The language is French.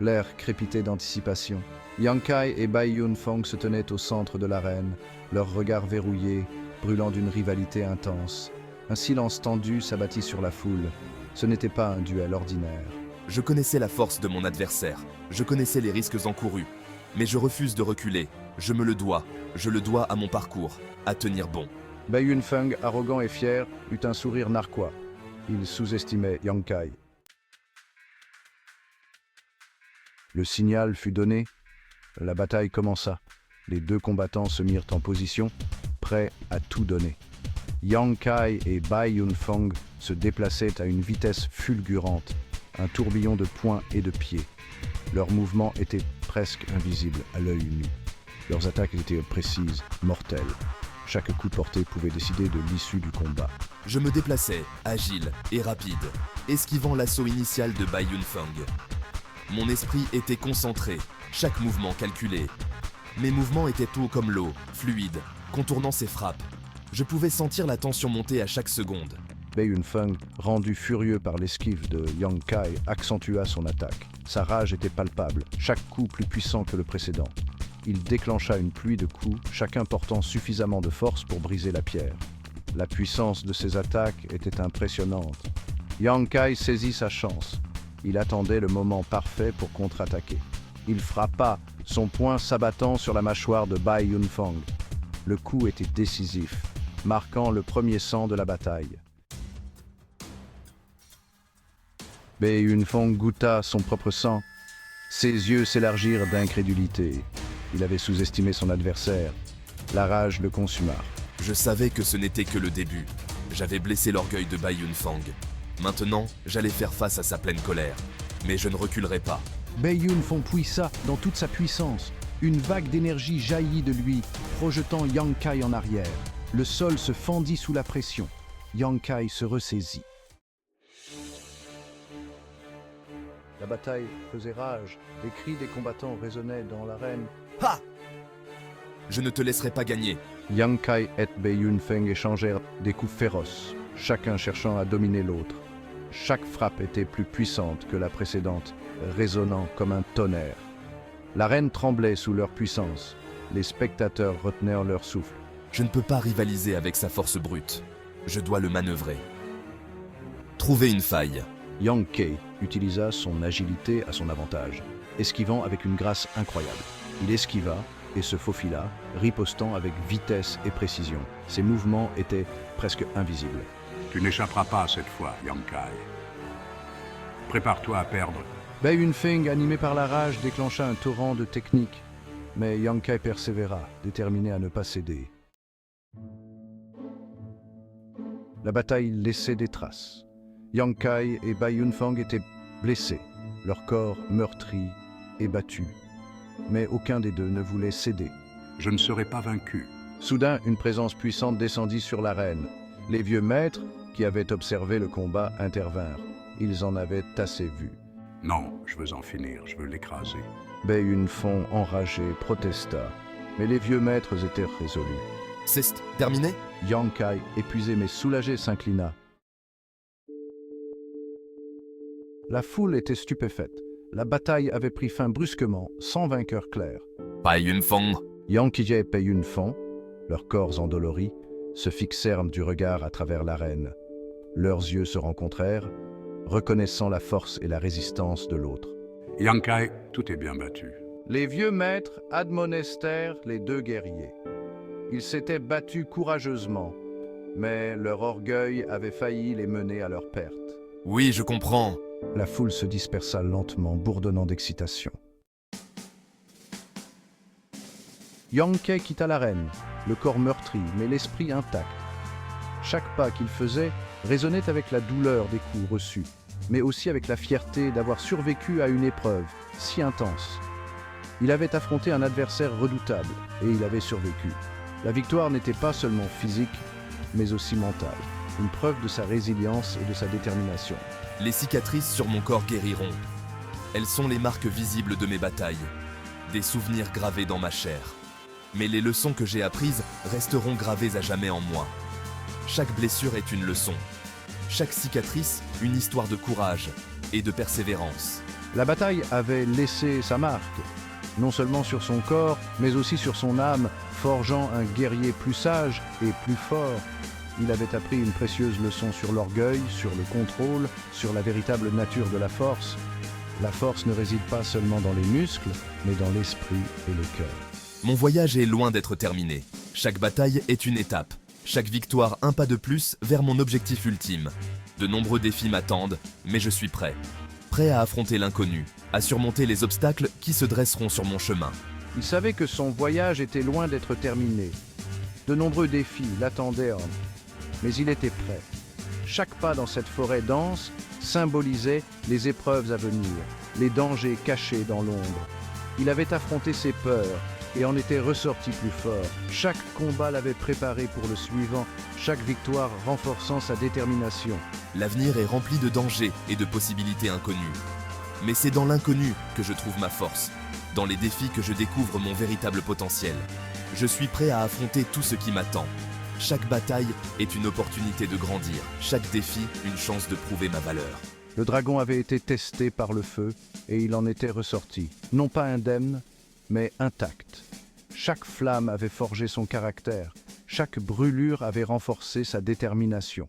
L'air crépitait d'anticipation. Yang Kai et Bai Yunfeng se tenaient au centre de l'arène, leurs regards verrouillés, brûlant d'une rivalité intense. Un silence tendu s'abattit sur la foule. Ce n'était pas un duel ordinaire. Je connaissais la force de mon adversaire, je connaissais les risques encourus, mais je refuse de reculer. Je me le dois, je le dois à mon parcours, à tenir bon. Bai Yunfeng, arrogant et fier, eut un sourire narquois. Il sous-estimait Yang Kai. Le signal fut donné. La bataille commença. Les deux combattants se mirent en position, prêts à tout donner. Yang Kai et Bai Yunfeng se déplaçaient à une vitesse fulgurante, un tourbillon de poings et de pieds. Leurs mouvements étaient presque invisibles à l'œil nu. Leurs attaques étaient précises, mortelles. Chaque coup porté pouvait décider de l'issue du combat. Je me déplaçais, agile et rapide, esquivant l'assaut initial de Bai Yunfeng. Mon esprit était concentré, chaque mouvement calculé. Mes mouvements étaient hauts comme l'eau, fluides, contournant ses frappes. Je pouvais sentir la tension monter à chaque seconde. Bai Yunfeng, rendu furieux par l'esquive de Yang Kai, accentua son attaque. Sa rage était palpable, chaque coup plus puissant que le précédent. Il déclencha une pluie de coups, chacun portant suffisamment de force pour briser la pierre. La puissance de ses attaques était impressionnante. Yang Kai saisit sa chance. Il attendait le moment parfait pour contre-attaquer. Il frappa, son poing s'abattant sur la mâchoire de Bai Yunfeng. Le coup était décisif, marquant le premier sang de la bataille. Bai Yunfeng goûta son propre sang. Ses yeux s'élargirent d'incrédulité. Il avait sous-estimé son adversaire. La rage le consuma. Je savais que ce n'était que le début. J'avais blessé l'orgueil de Bai Yunfeng. Maintenant, j'allais faire face à sa pleine colère. Mais je ne reculerai pas. Bai Yunfeng poussa dans toute sa puissance. Une vague d'énergie jaillit de lui, projetant Yang Kai en arrière. Le sol se fendit sous la pression. Yang Kai se ressaisit. La bataille faisait rage. Les cris des combattants résonnaient dans l'arène. Ha! Je ne te laisserai pas gagner. Yang Kai et Bai Yunfeng échangèrent des coups féroces, chacun cherchant à dominer l'autre. Chaque frappe était plus puissante que la précédente, résonnant comme un tonnerre. L'arène tremblait sous leur puissance. Les spectateurs retenaient leur souffle. Je ne peux pas rivaliser avec sa force brute. Je dois le manœuvrer. Trouver une faille. Yang Kai utilisa son agilité à son avantage, esquivant avec une grâce incroyable. Il esquiva et se faufila, ripostant avec vitesse et précision. Ses mouvements étaient presque invisibles. Tu n'échapperas pas cette fois, Yang Kai. Prépare-toi à perdre. Bai Yunfeng, animé par la rage, déclencha un torrent de techniques. Mais Yang Kai persévéra, déterminé à ne pas céder. La bataille laissait des traces. Yang Kai et Bai Yunfeng étaient blessés, leur corps meurtris et battus. Mais aucun des deux ne voulait céder. Je ne serai pas vaincu. Soudain, une présence puissante descendit sur l'arène. Les vieux maîtres, qui avaient observé le combat, intervinrent. Ils en avaient assez vu. Non, je veux en finir, je veux l'écraser. Bai Yunfeng, enragé, protesta. Mais les vieux maîtres étaient résolus. C'est terminé? Yang Kai, épuisé mais soulagé, s'inclina. La foule était stupéfaite. La bataille avait pris fin brusquement, sans vainqueur clair. Bai Yunfeng. Yang Kai et Bai Yunfeng, leurs corps endoloris, se fixèrent du regard à travers l'arène. Leurs yeux se rencontrèrent, reconnaissant la force et la résistance de l'autre. Yang Kai, tout est bien battu. Les vieux maîtres admonestèrent les deux guerriers. Ils s'étaient battus courageusement, mais leur orgueil avait failli les mener à leur perte. Oui, je comprends. La foule se dispersa lentement, bourdonnant d'excitation. Yang Kai quitta l'arène, le corps meurtri, mais l'esprit intact. Chaque pas qu'il faisait résonnait avec la douleur des coups reçus, mais aussi avec la fierté d'avoir survécu à une épreuve si intense. Il avait affronté un adversaire redoutable, et il avait survécu. La victoire n'était pas seulement physique, mais aussi mentale, une preuve de sa résilience et de sa détermination. Les cicatrices sur mon corps guériront. Elles sont les marques visibles de mes batailles, des souvenirs gravés dans ma chair. Mais les leçons que j'ai apprises resteront gravées à jamais en moi. Chaque blessure est une leçon. Chaque cicatrice, une histoire de courage et de persévérance. La bataille avait laissé sa marque, non seulement sur son corps, mais aussi sur son âme, forgeant un guerrier plus sage et plus fort. Il avait appris une précieuse leçon sur l'orgueil, sur le contrôle, sur la véritable nature de la force. La force ne réside pas seulement dans les muscles, mais dans l'esprit et le cœur. Mon voyage est loin d'être terminé. Chaque bataille est une étape. Chaque victoire un pas de plus vers mon objectif ultime. De nombreux défis m'attendent, mais je suis prêt. Prêt à affronter l'inconnu, à surmonter les obstacles qui se dresseront sur mon chemin. Il savait que son voyage était loin d'être terminé. De nombreux défis l'attendaient, mais il était prêt. Chaque pas dans cette forêt dense symbolisait les épreuves à venir, les dangers cachés dans l'ombre. Il avait affronté ses peurs et en était ressorti plus fort. Chaque combat l'avait préparé pour le suivant, chaque victoire renforçant sa détermination. L'avenir est rempli de dangers et de possibilités inconnues. Mais c'est dans l'inconnu que je trouve ma force, dans les défis que je découvre mon véritable potentiel. Je suis prêt à affronter tout ce qui m'attend. Chaque bataille est une opportunité de grandir, chaque défi une chance de prouver ma valeur. Le dragon avait été testé par le feu et il en était ressorti, non pas indemne, mais intact. Chaque flamme avait forgé son caractère, chaque brûlure avait renforcé sa détermination.